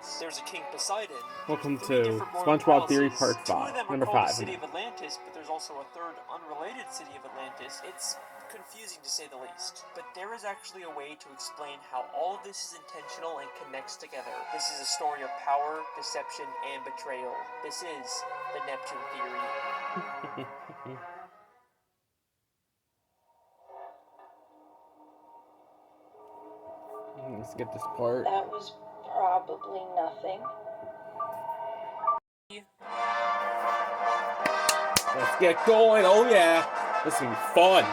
elements. There's a King Poseidon. Welcome Three to different mortal SpongeBob Theory palaces. Part Two 5, of them are number called the 5. City of Atlantis, but there's also a third unrelated City of Atlantis. It's confusing to say the least. But there is actually a way to explain how all of this is intentional and connects together. This is a story of power, deception, and betrayal. This is the Neptune Theory. Let's get this part. That was probably nothing. Let's get going. Oh yeah, this is gonna be fun.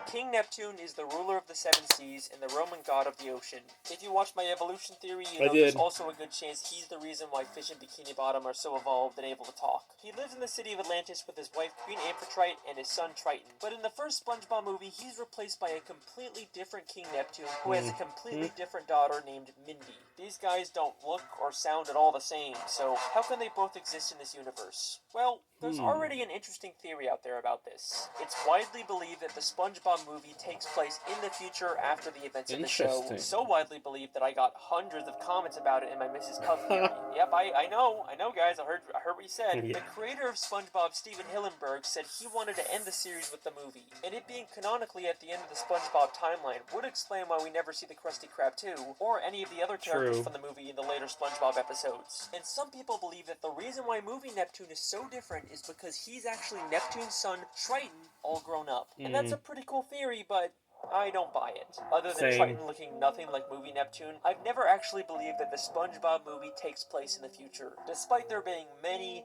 King Neptune is the ruler of the seven seas and the Roman god of the ocean. If you watch my evolution theory, you know there's also a good chance he's the reason why fish in Bikini Bottom are so evolved and able to talk. He lives in the city of Atlantis with his wife Queen Amphitrite and his son Triton. But in the first SpongeBob movie, he's replaced by a completely different King Neptune who has a completely different daughter named Mindy. These guys don't look or sound at all the same, so how can they both exist in this universe? Well, there's already an interesting theory out there about this. It's widely believed that the SpongeBob movie takes place in the future after the events of the show. So widely believed that I got hundreds of comments about it in my Mrs. Puff theory. Yep, I know guys, I heard what you said. The creator of SpongeBob, Steven Hillenburg, said he wanted to end the series with the movie. And it being canonically at the end of the SpongeBob timeline would explain why we never see the Krusty Krab 2, or any of the other characters from the movie in the later SpongeBob episodes. And some people believe that the reason why movie Neptune is so different is because he's actually Neptune's son, Triton, all grown up. And that's a pretty cool theory, but I don't buy it. Other than Triton looking nothing like movie Neptune, I've never actually believed that the SpongeBob movie takes place in the future. Despite there being many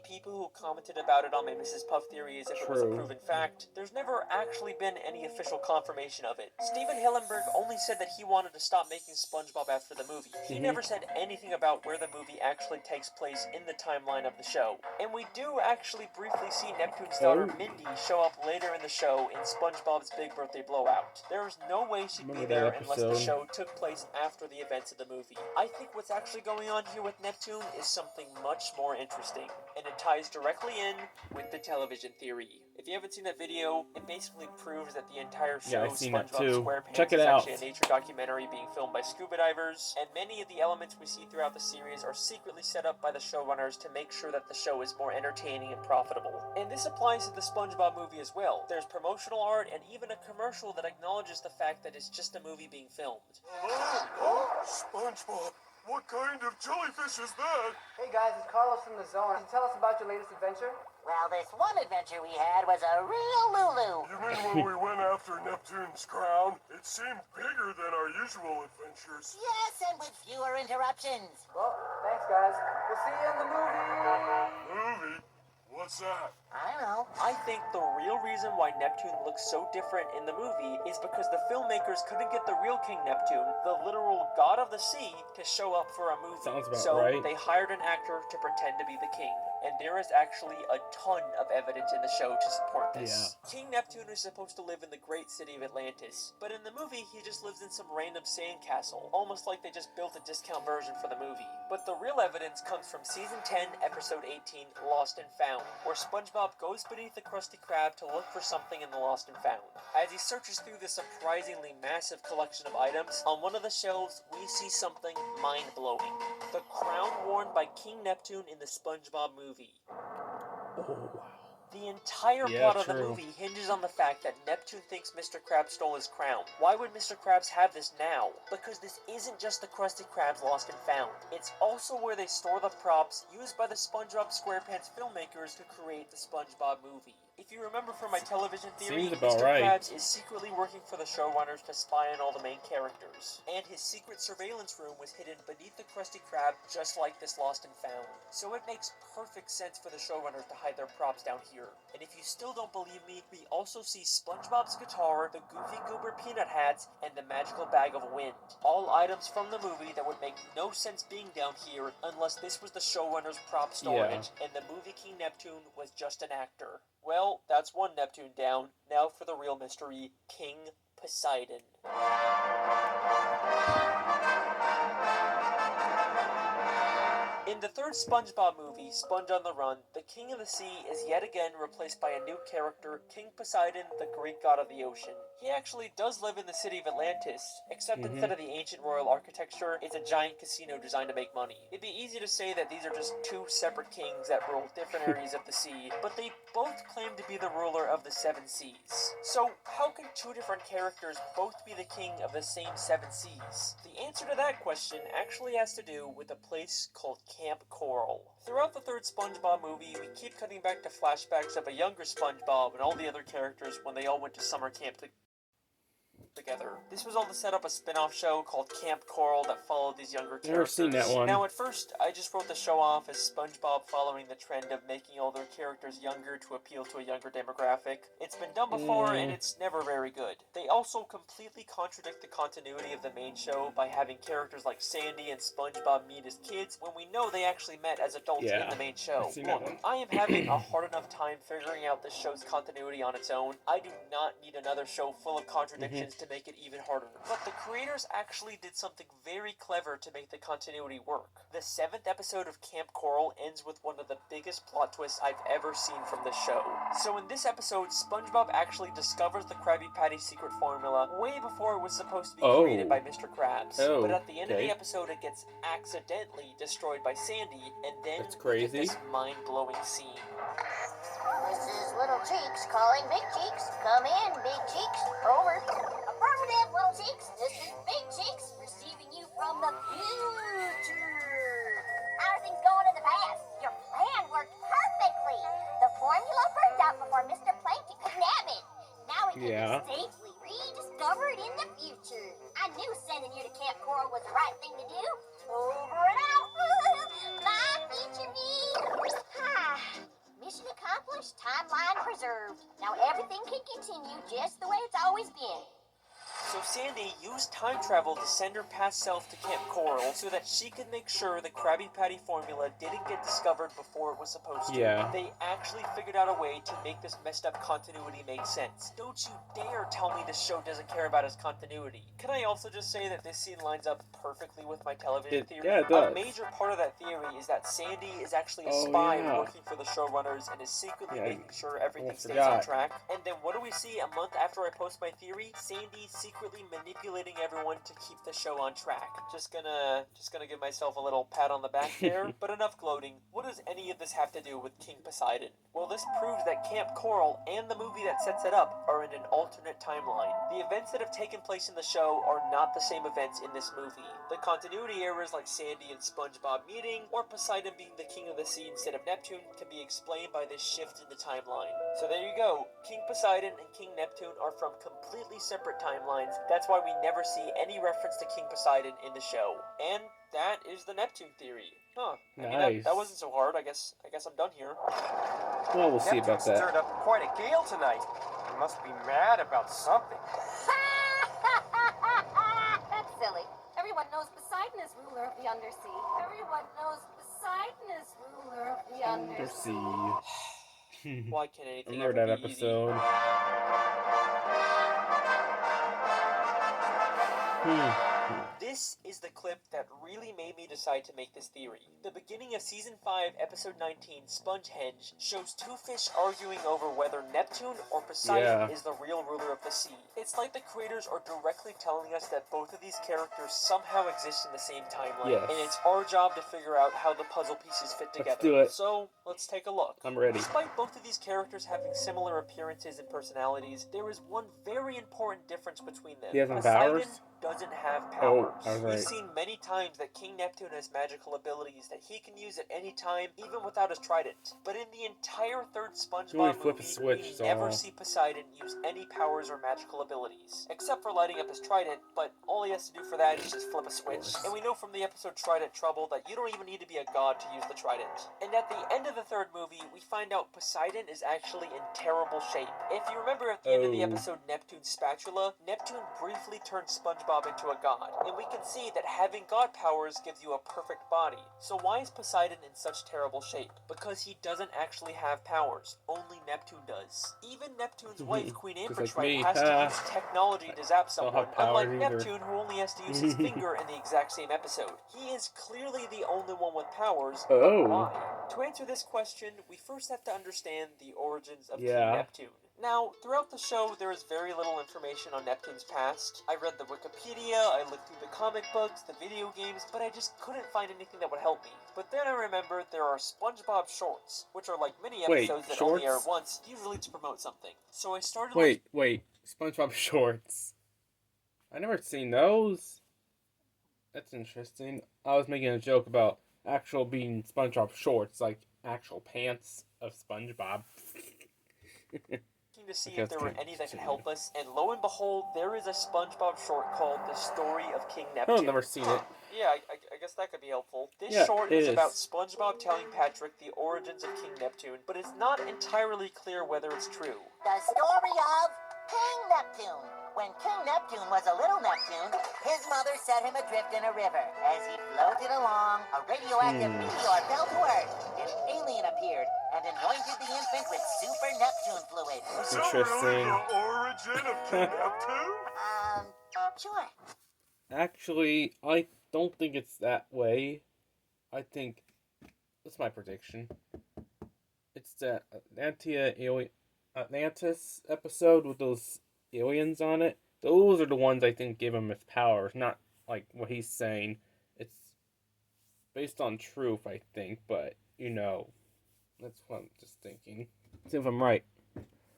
people who commented about it on my Mrs. Puff theory as if it was a proven fact, there's never actually been any official confirmation of it. Steven Hillenburg only said that he wanted to stop making SpongeBob after the movie. He never said anything about where the movie actually takes place in the timeline of the show. And we do actually briefly see Neptune's daughter Mindy show up later in the show in SpongeBob's Big Birthday Blowout. There is no way she'd be there unless the show took place after the events of the movie. I think what's actually going on here with Neptune is something much more interesting, and it ties directly in with the television theory. If you haven't seen that video, it basically proves that the entire show, SpongeBob SquarePants, is actually a nature documentary being filmed by scuba divers, and many of the elements we see throughout the series are secretly set up by the showrunners to make sure that the show is more entertaining and profitable. And this applies to the SpongeBob movie as well. There's promotional art and even a commercial that acknowledges the fact that it's just a movie being filmed. Hello? SpongeBob, what kind of jellyfish is that? Hey guys, it's Carlos from the Zone. Can you tell us about your latest adventure? Well, this one adventure we had was a real Lulu. You mean when we went after Neptune's crown? It seemed bigger than our usual adventures. Yes, and with fewer interruptions. Well, thanks guys. We'll see you in the movie. Movie? What's that? I don't know. I think the real reason why Neptune looks so different in the movie is because the filmmakers couldn't get the real King Neptune, the literal god of the sea, to show up for a movie. So they hired an actor to pretend to be the king. And there is actually a ton of evidence in the show to support this. King Neptune is supposed to live in the great city of Atlantis, but in the movie he just lives in some random sandcastle, almost like they just built a discount version for the movie. But the real evidence comes from Season 10, Episode 18, Lost and Found, where SpongeBob goes beneath the Krusty Krab to look for something in the Lost and Found. As he searches through this surprisingly massive collection of items, on one of the shelves we see something mind-blowing. The crown worn by King Neptune in the SpongeBob movie. Oh, wow. The entire plot of the movie hinges on the fact that Neptune thinks Mr. Krabs stole his crown. Why would Mr. Krabs have this now? Because this isn't just the Krusty Krabs Lost and Found. It's also where they store the props used by the SpongeBob SquarePants filmmakers to create the SpongeBob movie. If you remember from my television theory, Mr. Krabs is secretly working for the showrunners to spy on all the main characters. And his secret surveillance room was hidden beneath the Krusty Krab, just like this Lost and Found. So it makes perfect sense for the showrunners to hide their props down here. And if you still don't believe me, we also see SpongeBob's guitar, the Goofy Goober peanut hats, and the magical bag of wind. All items from the movie that would make no sense being down here unless this was the showrunner's prop storage, and the movie King Neptune was just an actor. Well, that's one Neptune down. Now for the real mystery, King Poseidon. In the third SpongeBob movie, Sponge on the Run, the King of the Sea is yet again replaced by a new character, King Poseidon, the Greek god of the ocean. He actually does live in the city of Atlantis, except instead of the ancient royal architecture, it's a giant casino designed to make money. It'd be easy to say that these are just two separate kings that rule different areas of the sea, but they both claim to be the ruler of the seven seas. So, how can two different characters both be the king of the same seven seas? The answer to that question actually has to do with a place called Camp Coral. Throughout the third SpongeBob movie, we keep cutting back to flashbacks of a younger SpongeBob and all the other characters when they all went to summer camp together. This was all to set up a spin-off show called Camp Coral that followed these younger characters. Never seen that one. Now, at first, I just wrote the show off as SpongeBob following the trend of making all their characters younger to appeal to a younger demographic. It's been done before, and it's never very good. They also completely contradict the continuity of the main show by having characters like Sandy and SpongeBob meet as kids when we know they actually met as adults in the main show. Look, I am having a hard enough time figuring out this show's continuity on its own. I do not need another show full of contradictions to make it even harder. But the creators actually did something very clever to make the continuity work. The 7th episode of Camp Coral ends with one of the biggest plot twists I've ever seen from the show. So in this episode, SpongeBob actually discovers the Krabby Patty secret formula way before it was supposed to be created by Mr. Krabs. But at the end of the episode, it gets accidentally destroyed by Sandy, and then we get this mind-blowing scene. This is Little Cheeks calling Big Cheeks. Come in, Big Cheeks. Over. Affirmative, Little Cheeks. This is Big Cheeks receiving you from the future. How are things going in the past? Your plan worked perfectly. The formula worked out before Mr. Plankton could nab it. Now we can safely rediscover it in the future. I knew sending you to Camp Coral was the right thing to do. Over and out. Bye, future me. Mission accomplished, timeline preserved. Now everything can continue just the way it's always been. So Sandy used time travel to send her past self to Camp Coral so that she could make sure the Krabby Patty formula didn't get discovered before it was supposed to. They actually figured out a way to make this messed up continuity make sense. Don't you dare tell me this show doesn't care about its continuity. Can I also just say that this scene lines up perfectly with my television theory? Yeah, it does. A major part of that theory is that Sandy is actually a spy working for the showrunners and is secretly making sure everything stays on track. And then what do we see a month after I post my theory? Sandy secretly manipulating everyone to keep the show on track. Just gonna give myself a little pat on the back there. But enough gloating. What does any of this have to do with King Poseidon? Well, this proves that Camp Coral and the movie that sets it up are in an alternate timeline. The events that have taken place in the show are not the same events in this movie. The continuity errors like Sandy and SpongeBob meeting, or Poseidon being the king of the sea instead of Neptune, can be explained by this shift in the timeline. So there you go. King Poseidon and King Neptune are from completely separate timelines. That's why we never see any reference to King Poseidon in the show. And that is the Neptune theory. Huh. I mean, that wasn't so hard. I guess I'm done here. Well, we'll see about that. Stirred up quite a gale tonight. He must be mad about something. That's silly. Everyone knows Poseidon is ruler of the undersea. Everyone knows Poseidon is ruler of the undersea. Why can't anything Remember ever that be episode? This is the clip that really made me decide to make this theory. The beginning of Season 5, Episode 19, Spongehenge, shows two fish arguing over whether Neptune or Poseidon is the real ruler of the sea. It's like the creators are directly telling us that both of these characters somehow exist in the same timeline, and it's our job to figure out how the puzzle pieces fit together. Let's do it. So, let's take a look. I'm ready. Despite both of these characters having similar appearances and personalities, there is one very important difference between them. He has no Poseidon powers? doesn't have powers. I was right. We've seen many times that King Neptune has magical abilities that he can use at any time, even without his trident. But in the entire third SpongeBob flip a movie, switch, we never see Poseidon use any powers or magical abilities, except for lighting up his trident, but all he has to do for that is just flip a switch. And we know from the episode Trident Trouble that you don't even need to be a god to use the trident. And at the end of the third movie, we find out Poseidon is actually in terrible shape. If you remember at the end of the episode Neptune's Spatula, Neptune briefly turned SpongeBob into a god, and we can see that having god powers gives you a perfect body. So why is Poseidon in such terrible shape? Because he doesn't actually have powers. Only Neptune does. Even Neptune's wife, Queen Amphitrite, has to use technology to zap someone, unlike Neptune, who only has to use his finger in the exact same episode. He is clearly the only one with powers, but why? To answer this question, we first have to understand the origins of King Neptune. Now, throughout the show, there is very little information on Neptune's past. I read the Wikipedia, I looked through the comic books, the video games, but I just couldn't find anything that would help me. But then I remembered there are SpongeBob shorts, which are like mini episodes that only air once, usually to promote something. So I started Wait, SpongeBob shorts. I never seen those. That's interesting. I was making a joke about actual being SpongeBob shorts, like actual pants of SpongeBob. To see if there were any that could help us, and lo and behold, there is a SpongeBob short called The Story of King Neptune. I've never seen it. Yeah, I guess that could be helpful. This short is about SpongeBob telling Patrick the origins of King Neptune, but it's not entirely clear whether it's true. The story of King Neptune. When King Neptune was a little Neptune, his mother set him adrift in a river. As he floated along, a radioactive meteor fell to Earth. An alien appeared and anointed the infant with super Neptune fluid. Is that really the origin of King Neptune? Sure. Actually, I don't think it's that way. I think that's my prediction. It's that Atlantis episode with those aliens on it. Those are the ones I think give him his powers, not like what he's saying. It's based on truth, I think, but that's what I'm just thinking. See if I'm right.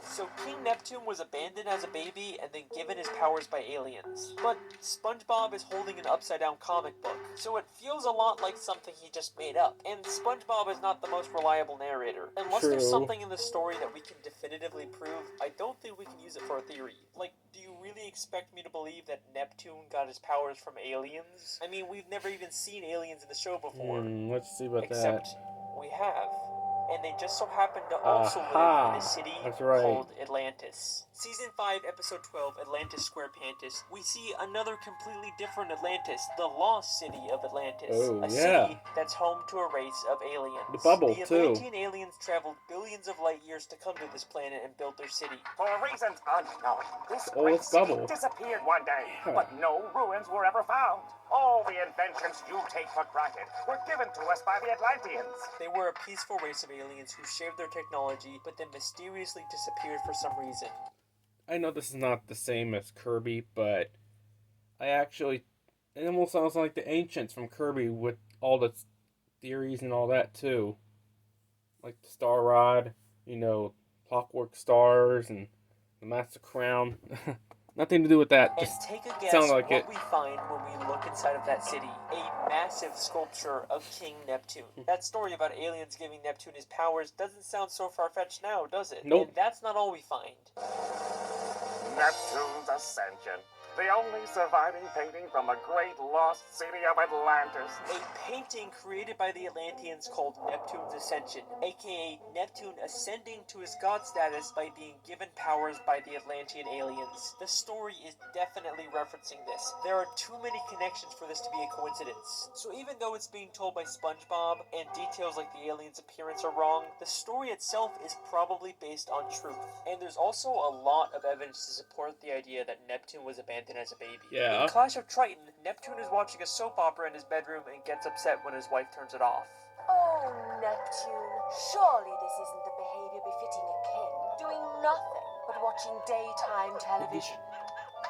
So King Neptune was abandoned as a baby and then given his powers by aliens. But SpongeBob is holding an upside-down comic book, so it feels a lot like something he just made up. And SpongeBob is not the most reliable narrator. Unless there's something in the story that we can definitively prove, I don't think we can use it for a theory. Like, do you really expect me to believe that Neptune got his powers from aliens? I mean, we've never even seen aliens in the show before. Let's see about Except we have. And they just so happen to also live in a city called Atlantis. Season 5, Episode 12, Atlantis Square Pantis, we see another completely different Atlantis, the lost city of Atlantis. A city that's home to a race of aliens. The bubble, the Atlantean aliens traveled billions of light years to come to this planet and build their city. For reasons unknown, this great city disappeared one day, but no ruins were ever found. All the inventions you take for granted were given to us by the Atlanteans. They were a peaceful race of aliens who shared their technology, but then mysteriously disappeared for some reason. I know this is not the same as Kirby, but it almost sounds like the Ancients from Kirby with all the theories and all that too. Like the Star Rod, Clockwork Stars, and the Master Crown. Nothing to do with that. And just take a guess sounds like what we find when we look inside of that city. A massive sculpture of King Neptune. That story about aliens giving Neptune his powers doesn't sound so far-fetched now, does it? Nope. And that's not all we find. Neptune's Ascension. The only surviving painting from the great lost city of Atlantis. A painting created by the Atlanteans called Neptune's Ascension, aka Neptune ascending to his god status by being given powers by the Atlantean aliens. The story is definitely referencing this. There are too many connections for this to be a coincidence. So even though it's being told by SpongeBob and details like the aliens' appearance are wrong, the story itself is probably based on truth. And there's also a lot of evidence to support the idea that Neptune was abandoned as a baby. Yeah. In Clash of Triton, Neptune is watching a soap opera in his bedroom and gets upset when his wife turns it off. Oh, Neptune, surely this isn't the behavior befitting a king, doing nothing but watching daytime television.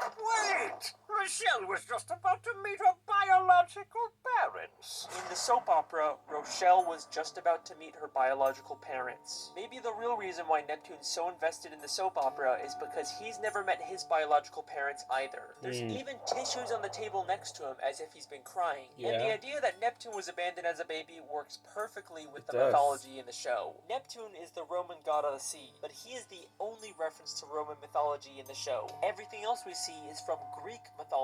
Wait! Rochelle was just about to meet her biological parents. In the soap opera, Rochelle was just about to meet her biological parents. Maybe the real reason why Neptune's so invested in the soap opera is because he's never met his biological parents either. There's even tissues on the table next to him as if he's been crying. Yeah. And the idea that Neptune was abandoned as a baby works perfectly with the mythology in the show. Neptune is the Roman god of the sea, but he is the only reference to Roman mythology in the show. Everything else we see is from Greek mythology.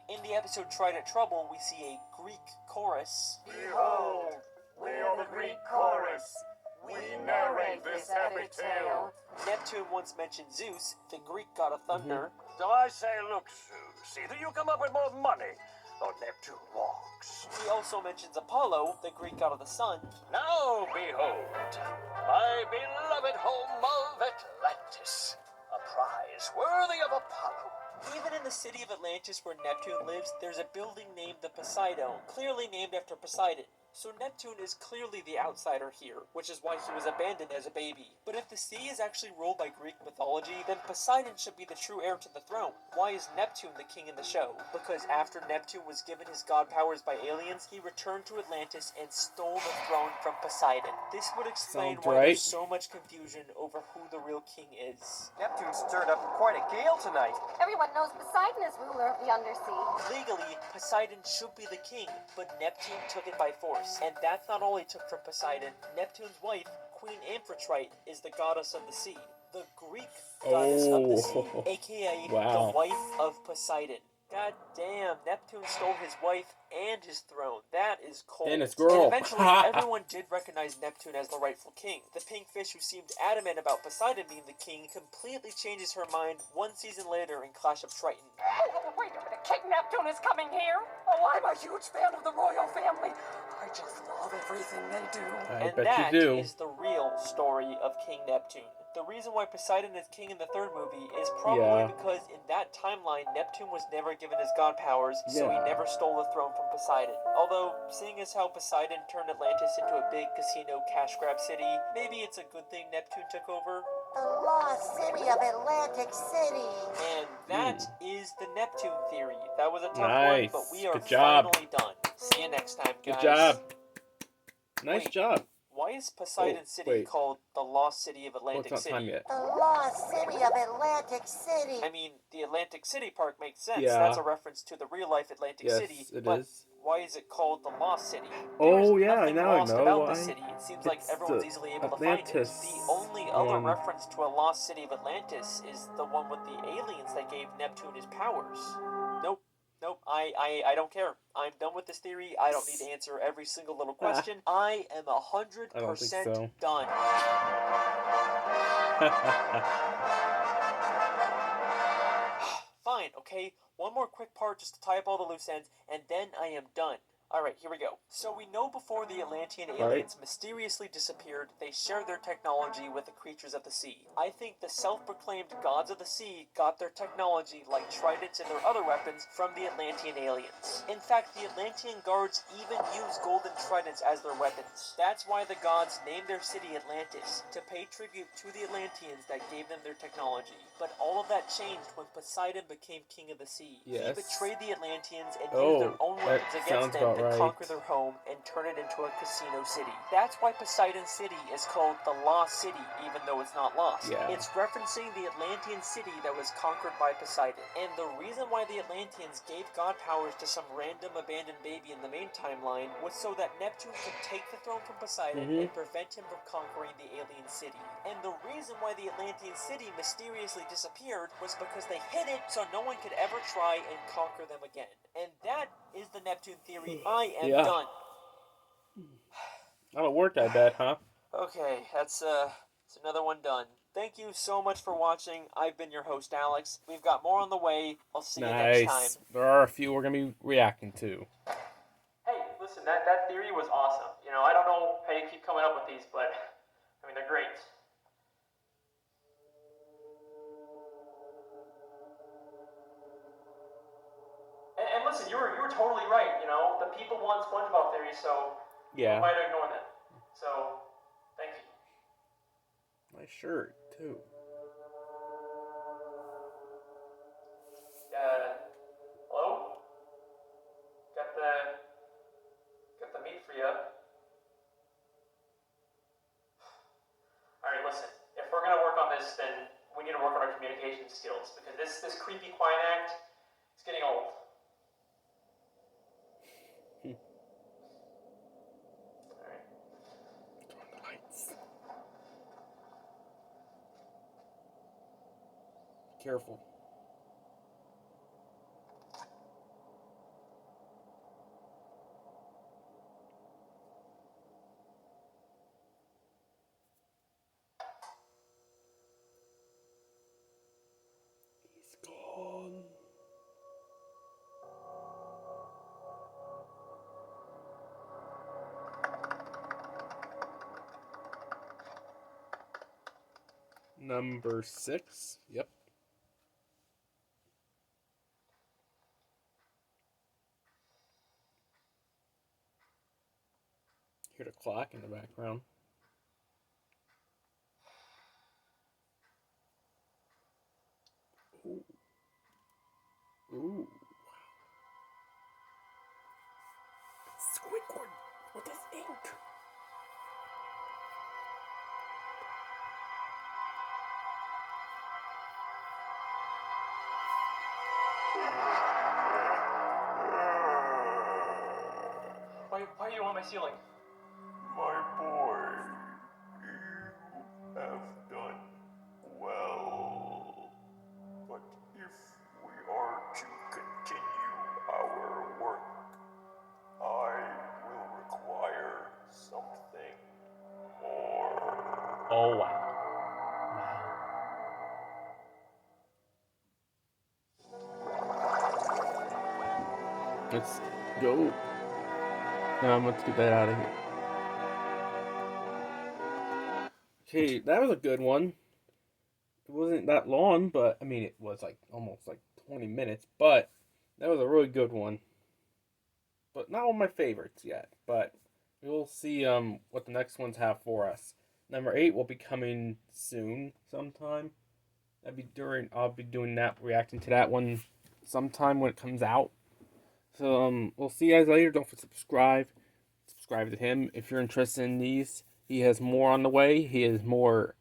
In the episode Trident Trouble, we see a Greek chorus. Behold, we are the Greek chorus. We narrate this epic tale. Neptune once mentioned Zeus, the Greek god of thunder. So I say, look, Zeus, either you come up with more money, or Neptune walks. He also mentions Apollo, the Greek god of the sun. Now behold, my beloved home of Atlantis, a prize worthy of Apollo. Even in the city of Atlantis where Neptune lives, there's a building named the Poseidon, clearly named after Poseidon. So Neptune is clearly the outsider here, which is why he was abandoned as a baby. But if the sea is actually ruled by Greek mythology, then Poseidon should be the true heir to the throne. Why is Neptune the king in the show? Because after Neptune was given his god powers by aliens, he returned to Atlantis and stole the throne from Poseidon. This would explain why there's so much confusion over who the real king is. Neptune stirred up quite a gale tonight. Everyone knows Poseidon is ruler of the undersea. Legally, Poseidon should be the king, but Neptune took it by force. And that's not all he took from Poseidon. Neptune's wife, Queen Amphitrite, is the goddess of the sea. The Greek goddess of the sea, aka the wife of Poseidon. God damn, Neptune stole his wife and his throne. That is cold. And his girl. And eventually, everyone did recognize Neptune as the rightful king. The pink fish who seemed adamant about Poseidon being the king completely changes her mind one season later in Clash of Triton. Wait a minute, King Neptune is coming here? Oh, I'm a huge fan of the royal family. I just love everything they do. I bet you do. That is the real story of King Neptune. The reason why Poseidon is king in the third movie is probably because in that timeline, Neptune was never given his god powers, so he never stole the throne from Poseidon. Although, seeing as how Poseidon turned Atlantis into a big casino cash grab city, maybe it's a good thing Neptune took over. The lost city of Atlantic City. And that is the Neptune theory. That was a tough one, but we are finally done. See you next time, guys. Good job. Nice job. Why is Poseidon City called the Lost City of Atlantic City? Time yet. The lost city of Atlantic City. I mean, the Atlantic City part makes sense. Yeah. That's a reference to the real-life Atlantic City. Yes, it but is. why is it called the Lost City? Oh, There's yeah, nothing now I lost know about why. the city. It seems like It's everyone's the easily able Atlantis to find it. The only other one. reference to a lost city of Atlantis is the one with the aliens that gave Neptune his powers. Nope. I don't care. I'm done with this theory. I don't need to answer every single little question. I am 100% done. Fine, okay? One more quick part just to tie up all the loose ends, and then I am done. Alright, here we go. So we know before the Atlantean aliens mysteriously disappeared, they shared their technology with the creatures of the sea. I think the self-proclaimed gods of the sea got their technology, like tridents and their other weapons, from the Atlantean aliens. In fact, the Atlantean guards even use golden tridents as their weapons. That's why the gods named their city Atlantis, to pay tribute to the Atlanteans that gave them their technology. But all of that changed when Poseidon became king of the sea. He betrayed the Atlanteans and used their own weapons against them to conquer their home and turn it into a casino city. That's why Poseidon City is called the Lost City, even though it's not lost. It's referencing the Atlantean city that was conquered by Poseidon. And the reason why the Atlanteans gave god powers to some random abandoned baby in the main timeline was so that Neptune could take the throne from Poseidon and prevent him from conquering the alien city. And the reason why the Atlantean city mysteriously disappeared was because they hid it so no one could ever try and conquer them again. And that is the Neptune theory. I am done. That'll work, I bet, huh? Okay, that's another one done. Thank you so much for watching. I've been your host, Alex. We've got more on the way. I'll see you next time. There are a few we're going to be reacting to. Hey, listen, that theory was awesome. You know, I don't know how you keep coming up with these, but, I mean, they're great. And listen, you were totally right, you know? The people want SpongeBob theories, so we might ignore them. So, thank you. My shirt, too. Hello? Got the meat for you. Alright, listen. If we're gonna work on this, then we need to work on our communication skills, because this creepy quiet act, it's getting old. Careful. He's gone. Number 6. Yep. Hear the clock in the background. Ooh. Ooh. Squidward with his ink. Why are you on my ceiling? My boy, you have done well. But if we are to continue our work, I will require something more. Oh, wow. Let's go. Let's get that out of here. Okay, that was a good one. It wasn't that long, but I mean, it was like almost like 20 minutes, but that was a really good one. But not one of my favorites yet, but we'll see what the next ones have for us. Number 8 will be coming soon sometime. I'll be doing that, reacting to that one sometime when it comes out. So we'll see you guys later. Don't forget to subscribe. Subscribe to him if you're interested in these. He has more on the way. He has more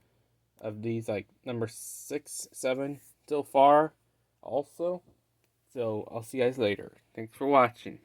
of these, like number 6, 7 so far also. So I'll see you guys later. Thanks for watching.